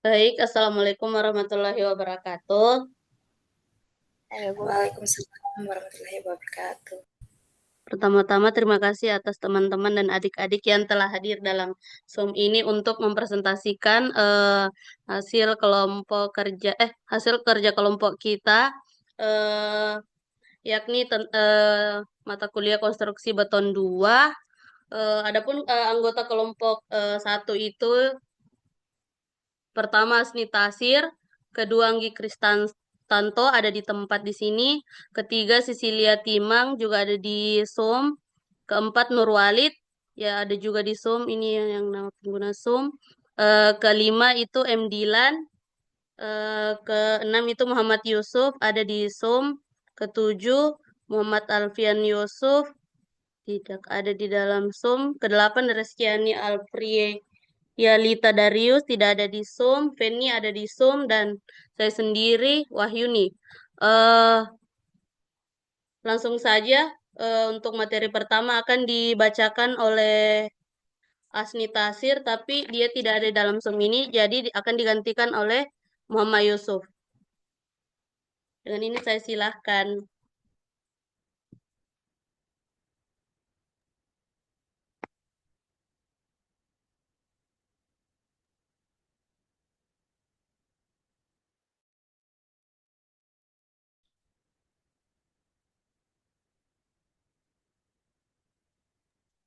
Baik, Assalamualaikum warahmatullahi wabarakatuh. Waalaikumsalam warahmatullahi wabarakatuh. Pertama-tama terima kasih atas teman-teman dan adik-adik yang telah hadir dalam Zoom ini untuk mempresentasikan hasil hasil kerja kelompok kita, eh, yakni mata kuliah konstruksi beton 2. Adapun anggota kelompok 1 itu pertama Asni Tasir, kedua Anggi Kristanto ada di tempat di sini, ketiga Sisilia Timang juga ada di Zoom, keempat Nur Walid ya ada juga di Zoom, ini yang nama pengguna Zoom. Kelima itu M. Dilan, keenam itu Muhammad Yusuf ada di Zoom, ketujuh Muhammad Alfian Yusuf tidak ada di dalam Zoom, kedelapan Reskiani Alfrie ya, Lita Darius tidak ada di Zoom, Feni ada di Zoom, dan saya sendiri, Wahyuni. Eh, Langsung saja, untuk materi pertama akan dibacakan oleh Asni Tasir, tapi dia tidak ada dalam Zoom ini, jadi akan digantikan oleh Muhammad Yusuf. Dengan ini saya silahkan.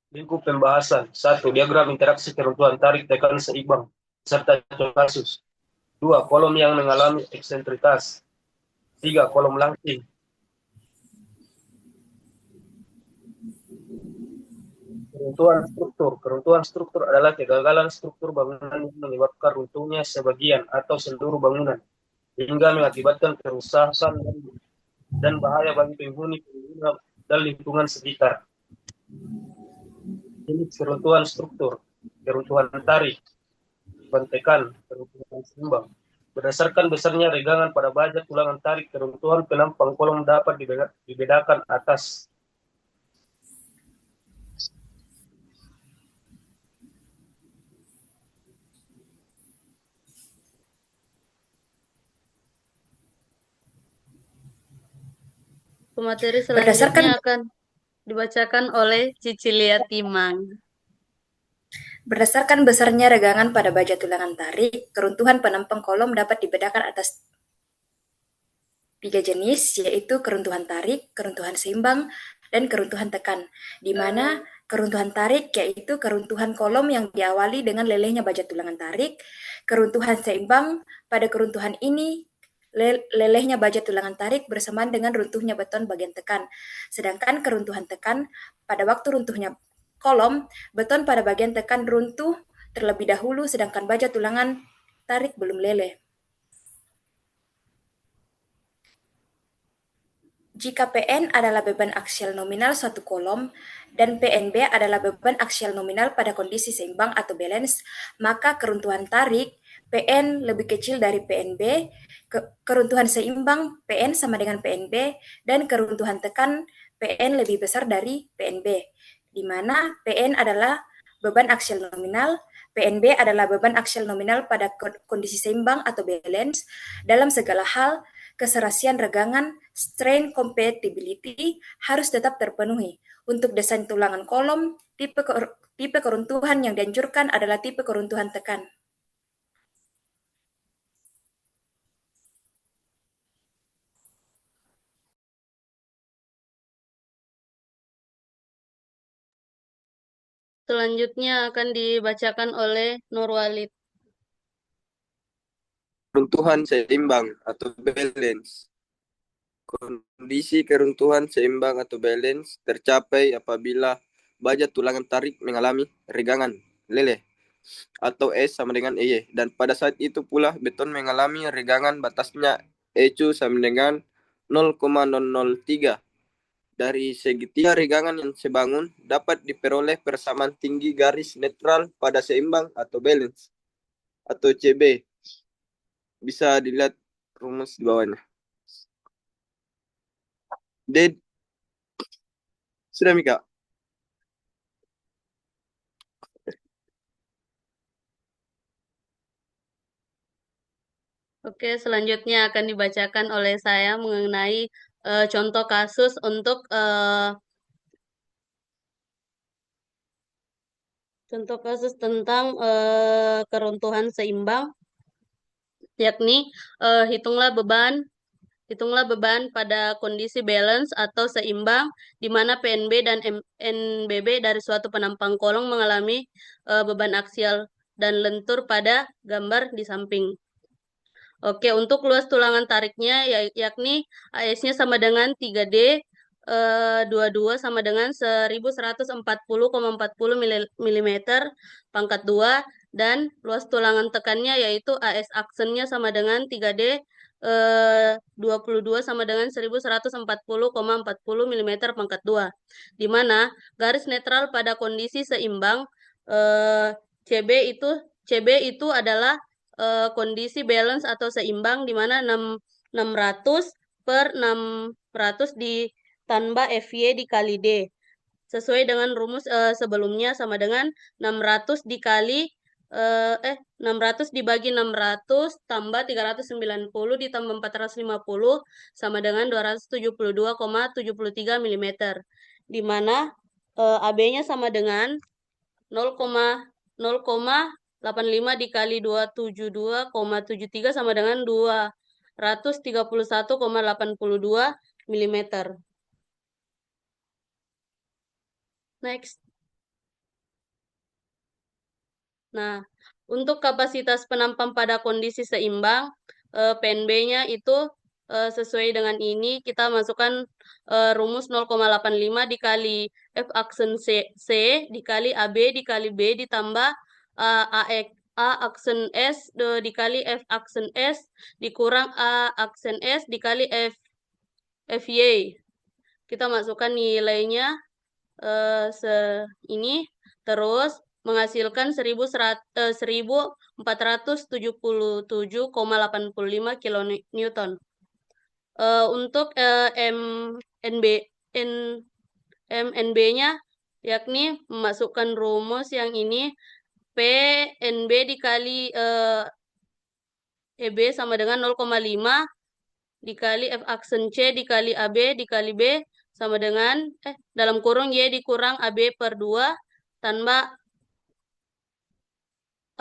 Lingkup pembahasan. 1. Diagram interaksi keruntuhan tarik tekan seimbang serta contoh kasus. 2. Kolom yang mengalami eksentritas. 3. Kolom langsing. Keruntuhan struktur. Keruntuhan struktur adalah kegagalan struktur bangunan yang menyebabkan runtuhnya sebagian atau seluruh bangunan hingga mengakibatkan kerusakan dan bahaya bagi penghuni dan lingkungan sekitar. Ini keruntuhan struktur, keruntuhan tarik, bantekan, keruntuhan seimbang. Berdasarkan besarnya regangan pada baja tulangan tarik, keruntuhan penampang kolom dapat dibedakan atas. Materi selanjutnya Berdasarkan akan dibacakan oleh Cicilia Timang. berdasarkan besarnya regangan pada baja tulangan tarik, keruntuhan penampang kolom dapat dibedakan atas 3 jenis, yaitu keruntuhan tarik, keruntuhan seimbang, dan keruntuhan tekan, di mana keruntuhan tarik yaitu keruntuhan kolom yang diawali dengan lelehnya baja tulangan tarik. Keruntuhan seimbang, pada keruntuhan ini lelehnya baja tulangan tarik bersamaan dengan runtuhnya beton bagian tekan. Sedangkan keruntuhan tekan, pada waktu runtuhnya kolom, beton pada bagian tekan runtuh terlebih dahulu sedangkan baja tulangan tarik belum leleh. Jika Pn adalah beban aksial nominal suatu kolom dan Pnb adalah beban aksial nominal pada kondisi seimbang atau balance, maka keruntuhan tarik Pn lebih kecil dari Pnb, keruntuhan seimbang Pn sama dengan Pnb, dan keruntuhan tekan Pn lebih besar dari Pnb, di mana Pn adalah beban aksial nominal, Pnb adalah beban aksial nominal pada kondisi seimbang atau balance dalam segala hal. Keserasian regangan strain compatibility harus tetap terpenuhi. Untuk desain tulangan kolom, tipe keruntuhan yang dianjurkan adalah tipe keruntuhan tekan. Selanjutnya akan dibacakan oleh Nur Walid. Keruntuhan seimbang atau balance. Kondisi keruntuhan seimbang atau balance tercapai apabila baja tulangan tarik mengalami regangan leleh atau S sama dengan EY, dan pada saat itu pula beton mengalami regangan batasnya ECU sama dengan 0,003. Dari segitiga regangan yang sebangun dapat diperoleh persamaan tinggi garis netral pada seimbang atau balance atau CB. Bisa dilihat rumus di bawahnya. Ded, sudah Mika? Oke, selanjutnya akan dibacakan oleh saya mengenai contoh kasus untuk contoh kasus tentang keruntuhan seimbang, yakni hitunglah beban pada kondisi balance atau seimbang di mana PNB dan NBB dari suatu penampang kolong mengalami beban aksial dan lentur pada gambar di samping. Oke, untuk luas tulangan tariknya yakni AS-nya sama dengan 3D 22 sama dengan 1140,40 mm pangkat 2 dan luas tulangan tekannya yaitu AS aksennya sama dengan 3D 22 sama dengan 1140,40 mm pangkat 2, di mana garis netral pada kondisi seimbang eh, CB itu CB itu adalah kondisi balance atau seimbang di mana 600 per 600 ditambah FY dikali D. Sesuai dengan rumus sebelumnya sama dengan 600 dikali 600 dibagi 600 tambah 390 ditambah 450 sama dengan 272,73 mm. Di mana AB-nya sama dengan 0,85 dikali 272,73 sama dengan 231,82 mm. Next. Nah, untuk kapasitas penampang pada kondisi seimbang, PNB-nya itu sesuai dengan ini, kita masukkan rumus 0,85 dikali F aksen C dikali AB dikali B ditambah A aksen S dikali F aksen S dikurang A aksen S dikali FY. Kita masukkan nilainya ini, terus menghasilkan 1477,85 kilonewton. Untuk MNB-nya yakni memasukkan rumus yang ini, PNB dikali EB sama dengan 0,5 dikali F aksen C dikali AB dikali B sama dengan dalam kurung Y dikurang AB per 2 tambah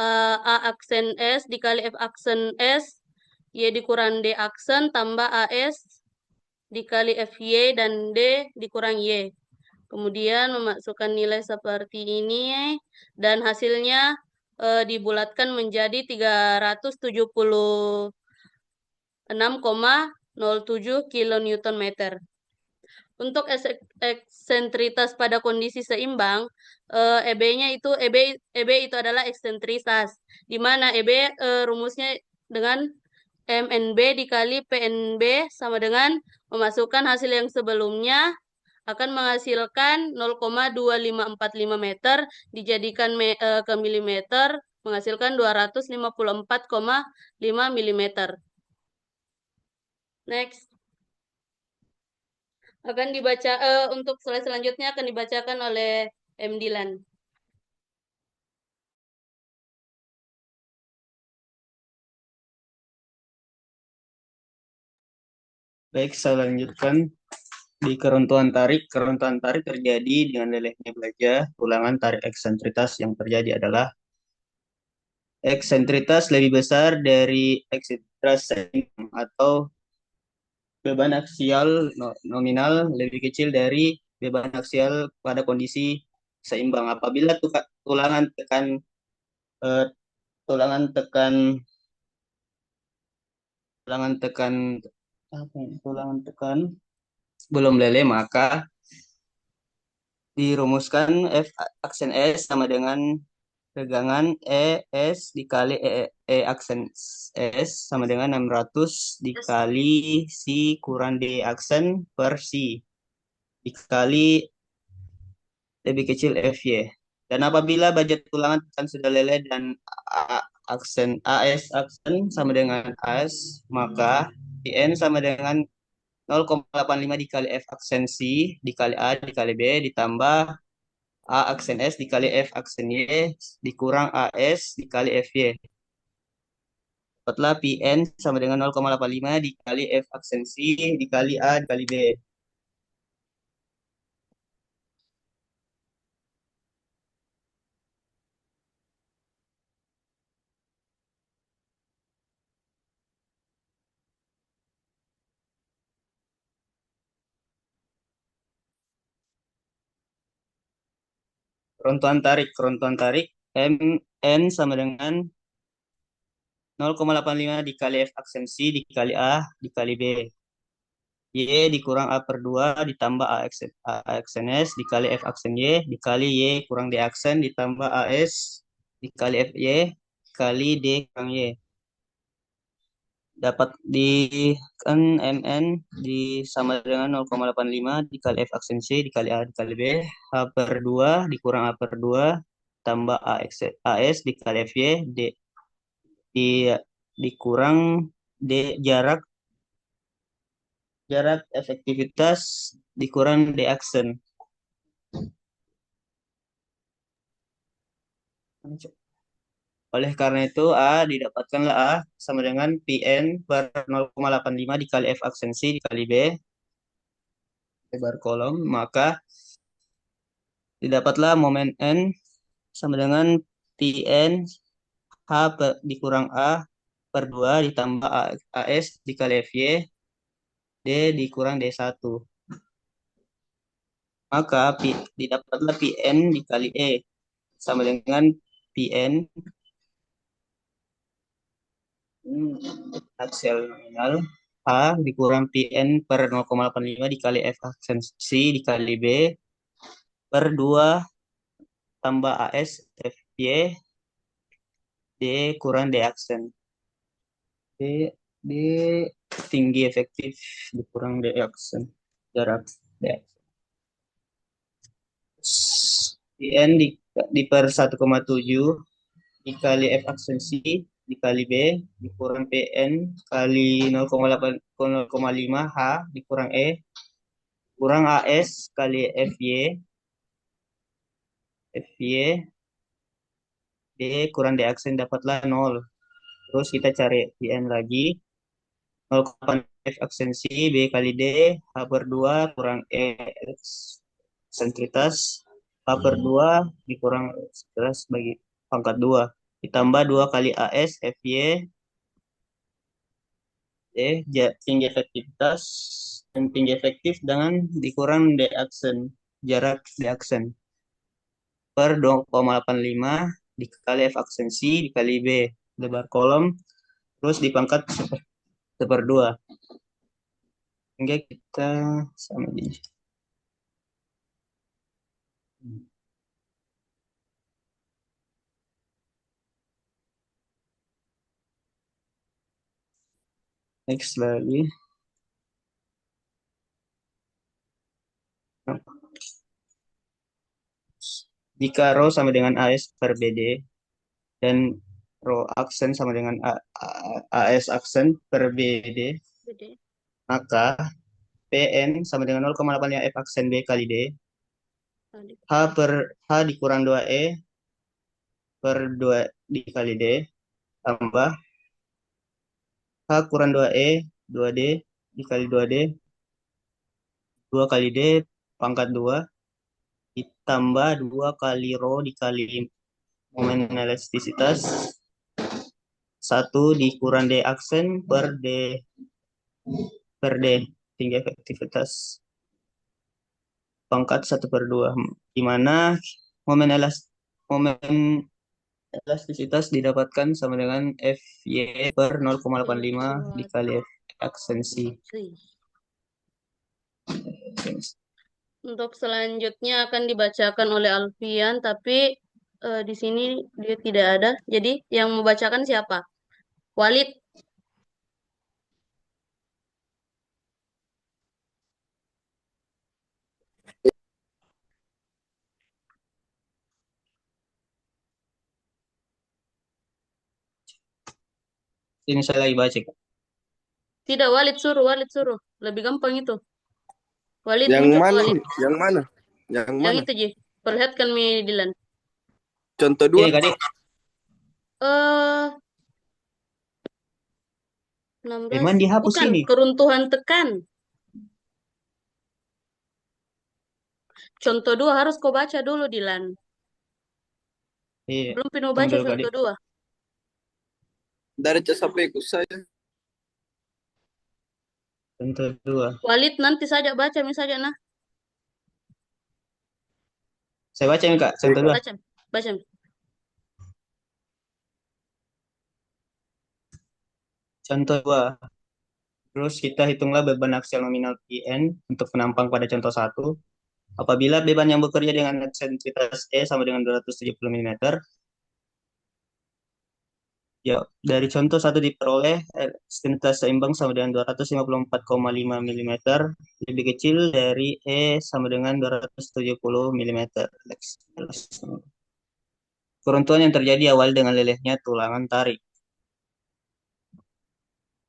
A aksen S dikali F aksen S Y dikurang D aksen tambah AS dikali FY dan D dikurang Y. Kemudian memasukkan nilai seperti ini dan hasilnya dibulatkan menjadi 376,07 kilonewton meter. Untuk eksentritas pada kondisi seimbang, EB itu adalah eksentritas, di mana EB rumusnya dengan MNB dikali PNB sama dengan memasukkan hasil yang sebelumnya akan menghasilkan 0,2545 meter dijadikan ke milimeter menghasilkan 254,5 mm. Next. Akan dibaca untuk slide selanjutnya akan dibacakan oleh M. Dilan. Baik, saya lanjutkan. Di keruntuhan tarik terjadi dengan lelehnya baja. Ulangan tarik eksentritas yang terjadi adalah eksentritas lebih besar dari eksentritas seimbang atau beban aksial nominal lebih kecil dari beban aksial pada kondisi seimbang. Apabila tulangan tekan eh, tulangan tekan tulangan tekan tulangan tekan belum leleh, maka dirumuskan F aksen S sama dengan tegangan ES dikali aksen S sama dengan 600 dikali C kurang D aksen per C dikali lebih kecil FY. Dan apabila baja tulangan tekan sudah leleh dan AS aksen sama dengan AS, maka DN sama dengan 0,85 dikali F aksen C dikali A dikali B ditambah A aksen S dikali F aksen Y dikurang AS dikali FY. Dapatlah Pn sama dengan 0,85 dikali F aksen C dikali A dikali B. Keruntuhan tarik Mn sama dengan 0,85 dikali F aksen C dikali A dikali B. Y dikurang A per 2 ditambah A aksen S dikali F aksen Y dikali Y kurang D aksen ditambah AS dikali FY dikali D kurang Y. Dapat di kan MN sama dengan 0,85 dikali F aksen C dikali A dikali B. H per 2 dikurang A per 2 tambah AS dikali FY D di, dikurang D jarak efektivitas dikurang D aksen. Oleh karena itu A didapatkanlah A sama dengan Pn per 0,85 dikali F aksen C dikali B lebar kolom, maka didapatlah momen N sama dengan Pn dikurang A per 2 ditambah AS dikali FY D dikurang D1. Maka didapatlah Pn dikali E sama dengan Pn aksial nominal A dikurang Pn per 0,85 dikali F aksen C dikali B per 2 tambah AS FY D kurang D aksen. D tinggi efektif dikurang D aksen. Jarak D aksen. Pn di per 1,7 dikali F aksen C dikali B dikurang Pn kali 0,5 H dikurang E kurang AS kali FY D kurang D aksen dapatlah 0. Terus kita cari Pn lagi 0,8 F aksen C B kali D H per 2 kurang E eksentritas H per 2 dikurang eksentritas bagi pangkat 2 ditambah 2 kali AS FY tinggi efektivitas dan tinggi efektif dengan dikurang D aksen jarak D aksen per 2,85 dikali F aksen C dikali B lebar kolom terus dipangkat per 2 hingga kita sama ini. Next lagi. Jika rho sama dengan AS per BD dan rho aksen sama dengan AS aksen per BD, maka PN sama dengan 0,8 F aksen B kali D, H dikurang 2E per 2 dikali D, tambah H kurang 2E, 2D dikali 2D, 2 kali D pangkat 2, ditambah 2 kali rho dikali momen elastisitas, 1 dikurang D aksen per D tinggi efektivitas pangkat 1 per 2 di mana momen elastisitas didapatkan sama dengan FY per 0,85 dikali F aksen C. Untuk selanjutnya akan dibacakan oleh Alfian, tapi di sini dia tidak ada. Jadi yang membacakan siapa? Walid. Ini saya lagi baca. Tidak, Walid suruh. Lebih gampang itu. Walid Yang muncul mana? Walid. Yang mana? Yang Yang mana? itu, Ji. Perlihatkan Mi Dilan. Contoh 2. Ini Kak. Eh 16. Memang dihapus Bukan, ini. keruntuhan tekan. Contoh 2 harus kau baca dulu, Dilan. Iya. Belum pernah Tunggu baca dulu kali. contoh 2. Dari cas sampai ikut saya. Contoh 2. Walid nanti saja baca misalnya nah. Saya baca nih Kak, contoh 2. Baca. Baca. Contoh 2. Terus kita hitunglah beban aksial nominal PN untuk penampang pada contoh 1. Apabila beban yang bekerja dengan eksentrisitas E sama dengan 270 mm, ya dari contoh 1 diperoleh ekstensitas seimbang sama dengan 254,5 mm lebih kecil dari E sama dengan 270 mm. Keruntuhan yang terjadi awal dengan lelehnya tulangan tarik.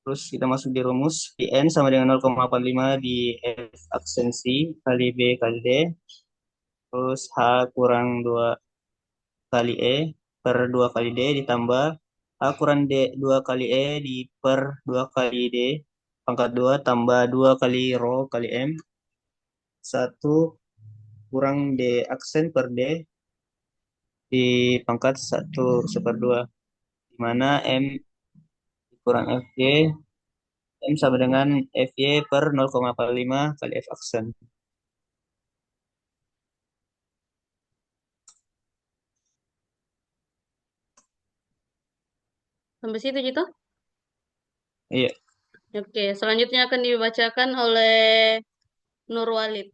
Terus kita masuk di rumus, Pn sama dengan 0,45 di F aksensi kali B kali D. Terus H kurang 2 kali E per 2 kali D ditambah H kurang D 2 kali E di per 2 kali D pangkat 2 tambah 2 kali rho kali M 1 kurang D aksen per D di pangkat 1/2 di mana M kurang FY M sama dengan FY per 0,45 kali F aksen. Sampai situ gitu. Iya. Oke, selanjutnya akan dibacakan oleh Nur Walid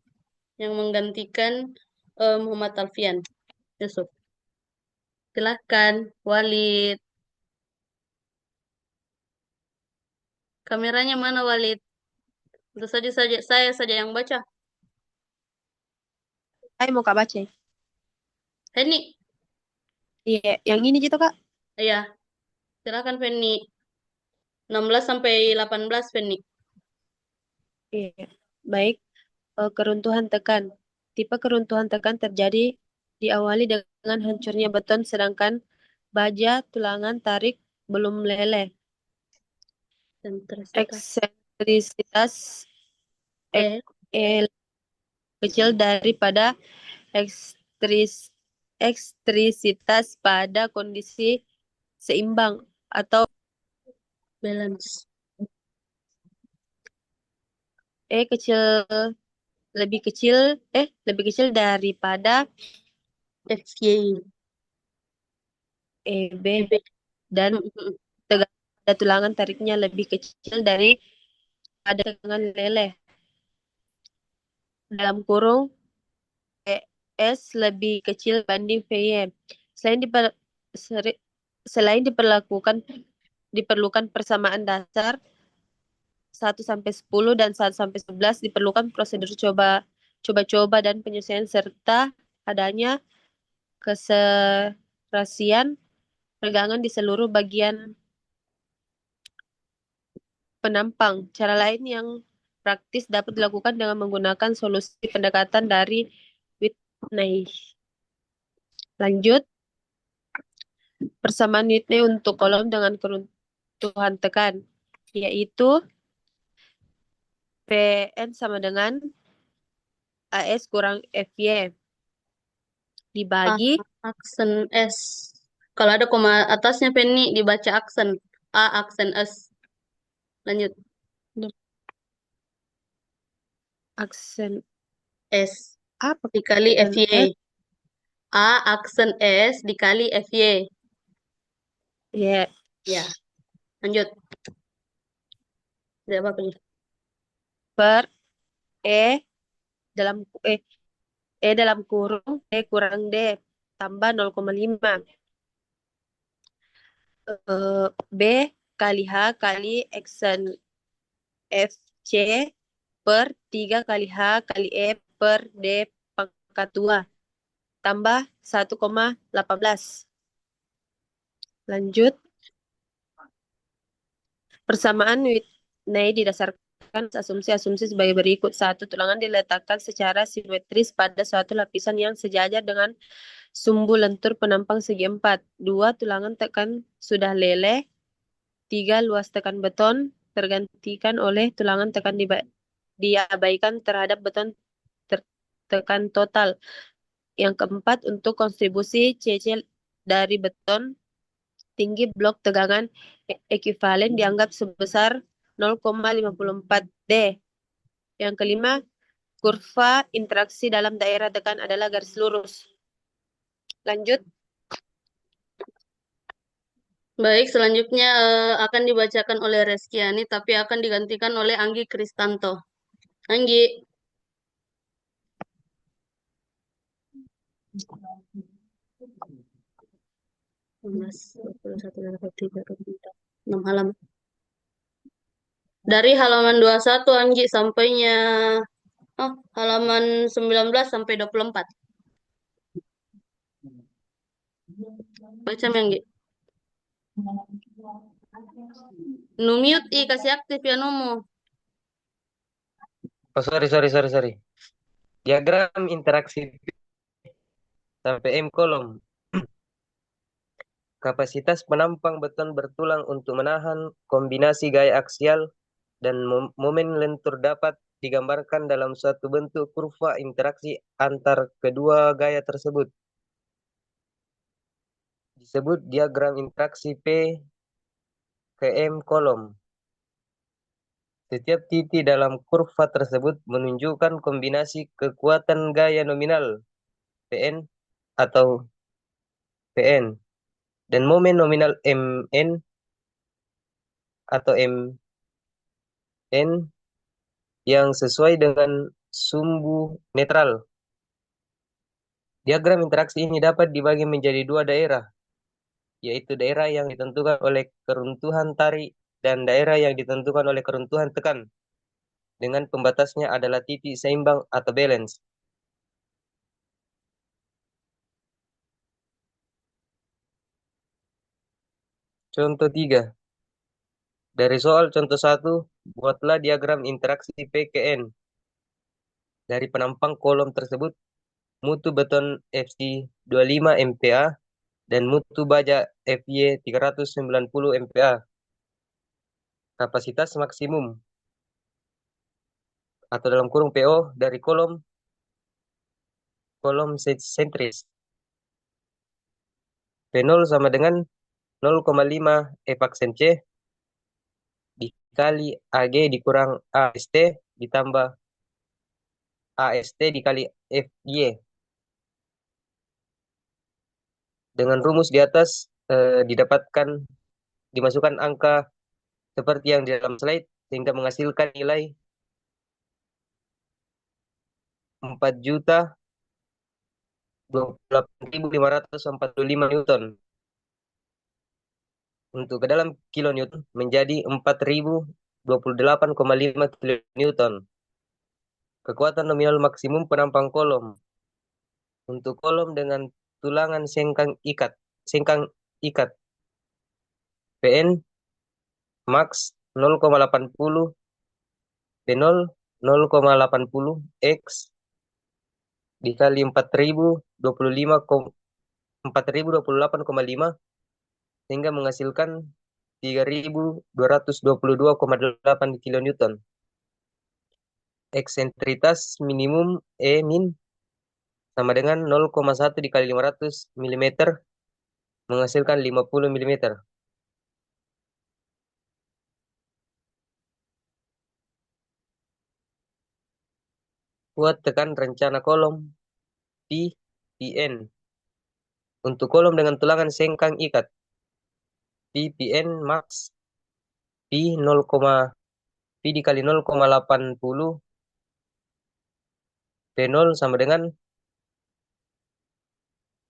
yang menggantikan Muhammad Alfian Yusuf. Silahkan, Walid. Kameranya mana, Walid? Tentu saja saya saja yang baca. Saya mau Kak baca. Feni, Iya, yang ini gitu Kak. ya, silahkan Feni. 16 sampai 18 Feni. Iya. Baik, keruntuhan tekan. Tipe keruntuhan tekan terjadi diawali dengan hancurnya beton sedangkan baja tulangan tarik belum meleleh. Eksentrisitas Eh, E kecil daripada ekstrisitas pada kondisi seimbang atau balance. E kecil lebih kecil daripada FY. EB EB. dan tegangan pada tulangan tariknya lebih kecil dari pada tegangan leleh. Dalam kurung PS lebih kecil banding VY. Selain diperlukan persamaan dasar 1 sampai 10 dan 1 sampai 11 diperlukan prosedur coba-coba dan penyesuaian serta adanya keserasian pegangan di seluruh bagian penampang. Cara lain yang praktis dapat dilakukan dengan menggunakan solusi pendekatan dari Whitney. Lanjut, persamaan Whitney untuk kolom dengan keruntuhan tekan, yaitu Pn sama dengan AS kurang FY dibagi Aksen S. Kalau ada koma atasnya Penny dibaca aksen. A aksen S. Lanjut. aksen S apa? dikali Aksen FY. S. A aksen S dikali FY. Ya, Ya. Lanjut. Ada apa punya? per dalam E dalam kurung D kurang D tambah 0,5. B kali H kali aksen FC per 3 kali H kali E per D pangkat 2 tambah 1,18. Lanjut. Persamaan Whitney didasarkan asumsi-asumsi sebagai berikut. 1. Tulangan diletakkan secara simetris pada suatu lapisan yang sejajar dengan sumbu lentur penampang segi 4. 2. Tulangan tekan sudah leleh. 3. Luas tekan beton tergantikan oleh tulangan tekan diabaikan terhadap beton tekan total. Yang keempat, untuk kontribusi CC dari beton, tinggi blok tegangan ekuivalen dianggap sebesar 0,54 D. Yang kelima, kurva interaksi dalam daerah tekan adalah garis lurus. Lanjut. Baik, selanjutnya akan dibacakan oleh Reskiani, tapi akan digantikan oleh Anggi Kristanto. Anggi. Halaman. Dari halaman 21 Anggi sampainya halaman 19 sampai 24. Baca Anggi. Mute kasih aktif ya nomo. Oh, sorry. Diagram interaksi sampai M kolom. Kapasitas penampang beton bertulang untuk menahan kombinasi gaya aksial dan momen lentur dapat digambarkan dalam suatu bentuk kurva interaksi antar kedua gaya tersebut. Disebut diagram interaksi P ke M kolom. Setiap titik dalam kurva tersebut menunjukkan kombinasi kekuatan gaya nominal Pn atau Pn dan momen nominal Mn atau Mn yang sesuai dengan sumbu netral. Diagram interaksi ini dapat dibagi menjadi dua daerah, yaitu daerah yang ditentukan oleh keruntuhan tarik dan daerah yang ditentukan oleh keruntuhan tekan, dengan pembatasnya adalah titik seimbang atau balance. Contoh 3. Dari soal contoh 1, buatlah diagram interaksi PKN. Dari penampang kolom tersebut, mutu beton FC 25 MPa dan mutu baja FY 390 MPa. Kapasitas maksimum atau dalam kurung PO dari kolom sentris. P0 sama dengan 0,5 F aksen C dikali AG dikurang AST ditambah AST dikali FY. Dengan rumus di atas dimasukkan angka seperti yang di dalam slide sehingga menghasilkan nilai 4.028.545 Newton. Untuk ke dalam kilonewton menjadi 4.028,5 kilonewton. Kekuatan nominal maksimum penampang kolom. Untuk kolom dengan tulangan sengkang ikat Pn max 0,80 P0 0,80 X dikali 4.028,5 sehingga menghasilkan 3.222,8 kilonewton. Eksentritas minimum E min sama dengan 0,1 dikali 500 mm menghasilkan 50 mm. Buat tekan rencana kolom Pn. Untuk kolom dengan tulangan sengkang ikat Pn max P dikali 0,80 P0 sama dengan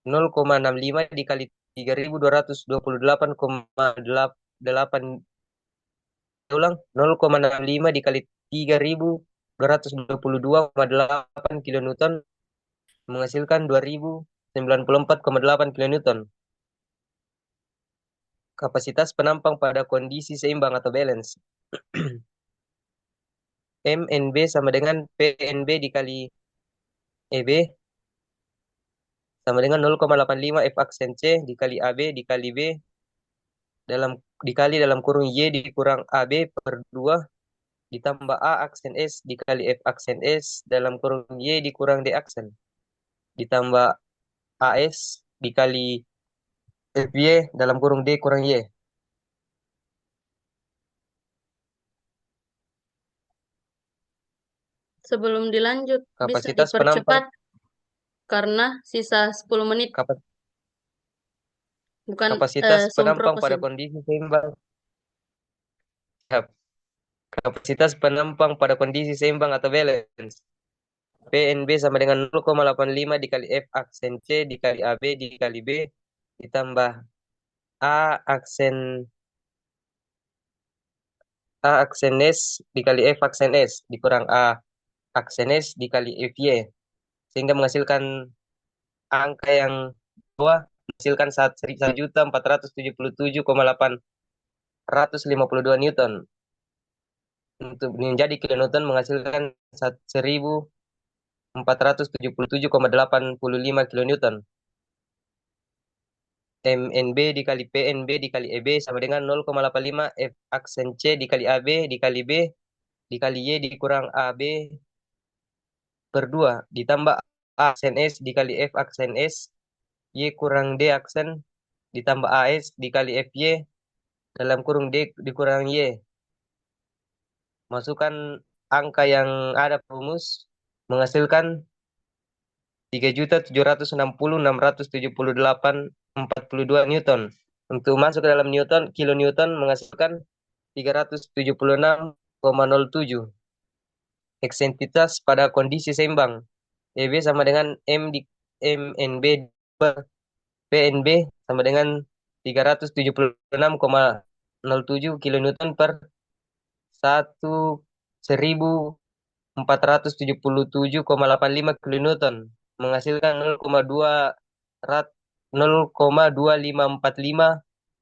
0,65 dikali 3.228,8 ulang 0,65 dikali 3.222,8 kilonewton menghasilkan 2.094,8 kilonewton. Kapasitas penampang pada kondisi seimbang atau balance. MNB sama dengan PNB dikali EB sama dengan 0,85 F aksen C dikali AB dikali B dalam dikali dalam kurung Y dikurang AB per 2 ditambah A aksen S dikali F aksen S dalam kurung Y dikurang D aksen ditambah AS dikali FY dalam kurung D kurang Y. Sebelum dilanjut, bisa Kapasitas penampang dipercepat karena sisa 10 menit, bukan kapasitas sum penampang pada proportion. kondisi seimbang. Kapasitas penampang pada kondisi seimbang atau balance. PNB sama dengan 0,85 dikali F aksen C dikali AB dikali B ditambah A aksen S dikali F aksen S dikurang A aksen S dikali FY sehingga menghasilkan angka yang bawah menghasilkan 1.477,852 Newton. Untuk menjadi kilonewton menghasilkan 1.477,85 kilonewton. MNB dikali PNB dikali EB sama dengan 0,85 F aksen C dikali AB dikali B dikali Y dikurang AB per 2 ditambah A aksen S dikali F aksen S Y kurang D aksen ditambah AS dikali FY dalam kurung D dikurang Y. Masukkan angka yang ada rumus menghasilkan 3.760.678,42 Newton. Untuk masuk ke dalam Newton, kilonewton menghasilkan 376,07. Eksentitas pada kondisi seimbang. EB sama dengan MNB per PNB sama dengan 376,07 kilonewton per 1.477,85 kilonewton menghasilkan 0,2545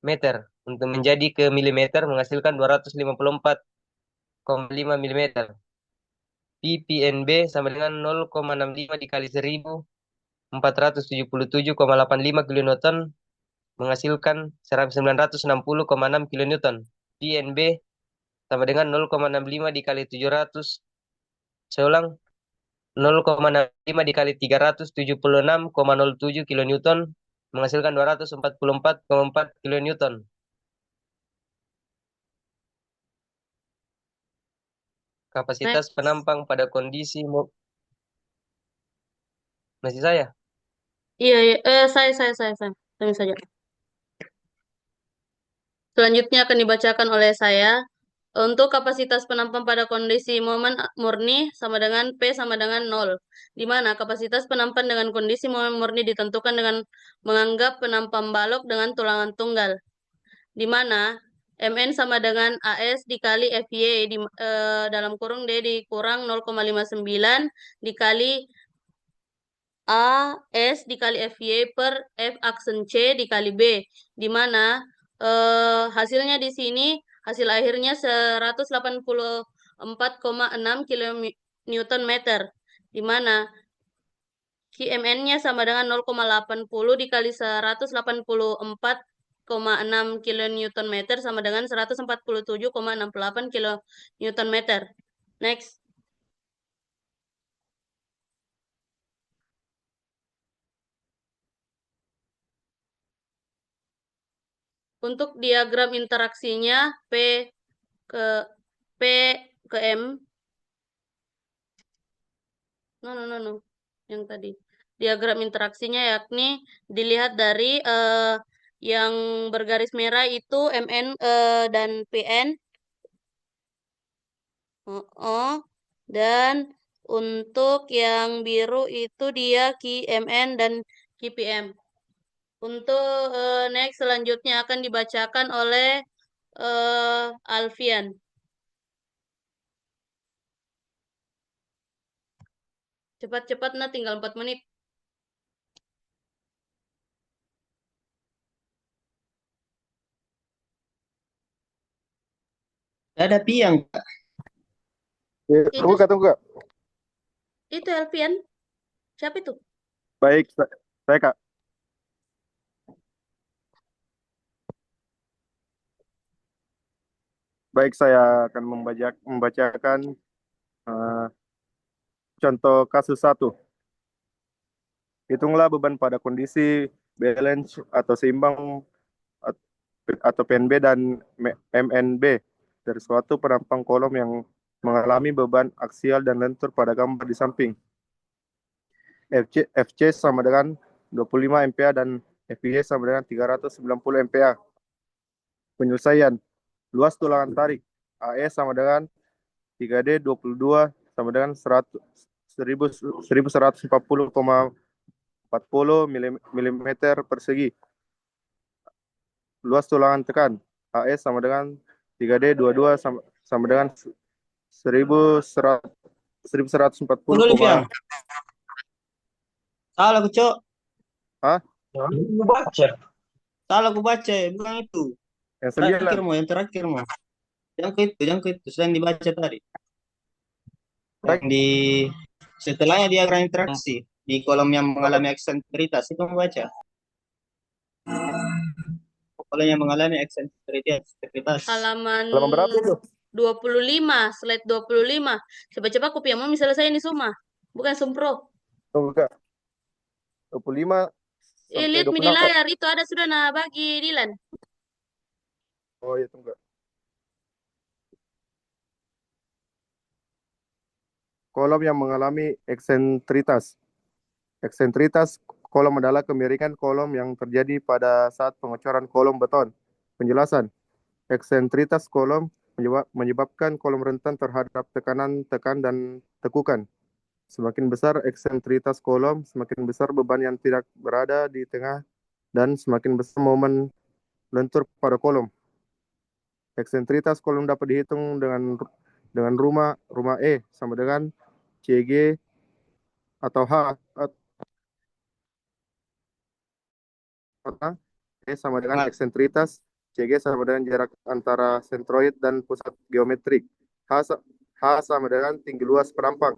meter. Untuk menjadi ke milimeter menghasilkan 254,5 milimeter. PPNB sama dengan 0,65 dikali 1.477,85 kilonewton menghasilkan 960,6 kilonewton. PNB sama dengan 0,65 dikali 700. Saya ulang. 0,65 dikali 376,07 kilonewton menghasilkan 244,4 kilonewton. Kapasitas Next. penampang pada kondisi masih saya? Iya, iya. Saya. Tunggu saja. Selanjutnya akan dibacakan oleh saya. Untuk kapasitas penampang pada kondisi momen murni sama dengan P sama dengan 0. Di mana kapasitas penampang dengan kondisi momen murni ditentukan dengan menganggap penampang balok dengan tulangan tunggal. Di mana Mn sama dengan AS dikali FY dalam kurung D dikurang 0,59 dikali AS dikali FY per F aksen C dikali B, di mana hasilnya di sini hasil akhirnya 184,6 kilonewton meter, di mana QMN-nya sama dengan 0,80 dikali 184,6 kilonewton meter sama dengan 147,68 kilonewton meter. Next. Untuk diagram interaksinya P ke M. No. Yang tadi. Diagram interaksinya yakni dilihat dari yang bergaris merah itu MN dan PN. Dan untuk yang biru itu dia QMN dan QPM. Untuk next selanjutnya akan dibacakan oleh Alfian. Cepat-cepat nah, tinggal 4 menit. Ada piang, Kak. Tunggu Kak. Itu Alfian. Siapa itu? Baik, saya Kak. Baik, saya akan membacakan contoh kasus 1. Hitunglah beban pada kondisi balance atau seimbang atau PNB dan MNB dari suatu penampang kolom yang mengalami beban aksial dan lentur pada gambar di samping. FC sama dengan 25 MPa dan FY sama dengan 390 MPa. Penyelesaian. Luas tulangan tarik AE sama dengan 3D 22 sama dengan 1140,40 mm persegi. Luas tulangan tekan AE sama dengan 3D 22 sama dengan 1140. Salah aku, Cok. Hah? Lu baca. Salah aku baca, bukan itu. Yang Terakhir 9. mau, yang terakhir mau. Yang itu sudah dibaca tadi. Yang di setelahnya diagram interaksi di kolom yang mengalami eksentritas itu membaca. Kolom yang mengalami eksentritas. Halaman berapa itu? 25, slide 25. Coba-coba kopianmu misalnya saya ini semua. Bukan Sumpro. Tunggu, Kak. 25 Lihat di layar itu ada sudah bagi Dilan. Oh iya, tunggu. Kolom yang mengalami eksentritas. Eksentritas kolom adalah kemiringan kolom yang terjadi pada saat pengecoran kolom beton. Penjelasan. Eksentritas kolom menyebabkan kolom rentan terhadap tekanan, tekan, dan tekukan. Semakin besar eksentritas kolom, semakin besar beban yang tidak berada di tengah, dan semakin besar momen lentur pada kolom. Eksentritas kolom dapat dihitung dengan rumah E sama dengan CG atau H. E sama dengan eksentritas, CG sama dengan jarak antara sentroid dan pusat geometrik. H sama dengan tinggi luas penampang.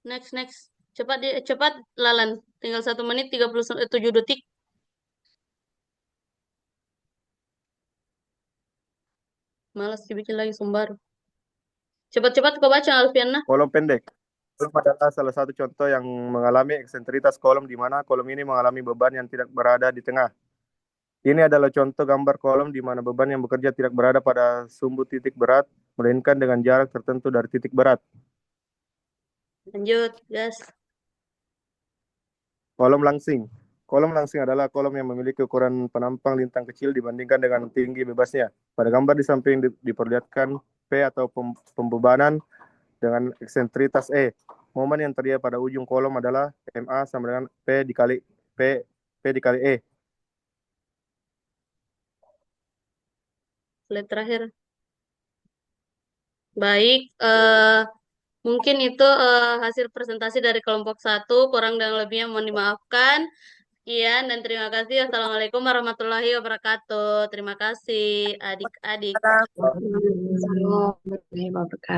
Next. Cepat Lalan. Tinggal 1 menit 37 detik. Malas dibikin lagi sumber. Cepat kau baca Alfiana. Kolom pendek. Kolom adalah salah satu contoh yang mengalami eksentritas kolom di mana kolom ini mengalami beban yang tidak berada di tengah. Ini adalah contoh gambar kolom di mana beban yang bekerja tidak berada pada sumbu titik berat, melainkan dengan jarak tertentu dari titik berat. Lanjut, gas. Kolom langsing. Kolom langsing adalah kolom yang memiliki ukuran penampang lintang kecil dibandingkan dengan tinggi bebasnya. Pada gambar di samping diperlihatkan P atau pembebanan dengan eksentritas E. Momen yang terjadi pada ujung kolom adalah MA sama dengan P dikali E. Slide terakhir. Baik, mungkin itu hasil presentasi dari kelompok 1. Kurang dan lebihnya mohon dimaafkan. Sekian dan terima kasih. Assalamualaikum warahmatullahi wabarakatuh. Terima kasih adik-adik. Assalamualaikum warahmatullahi wabarakatuh.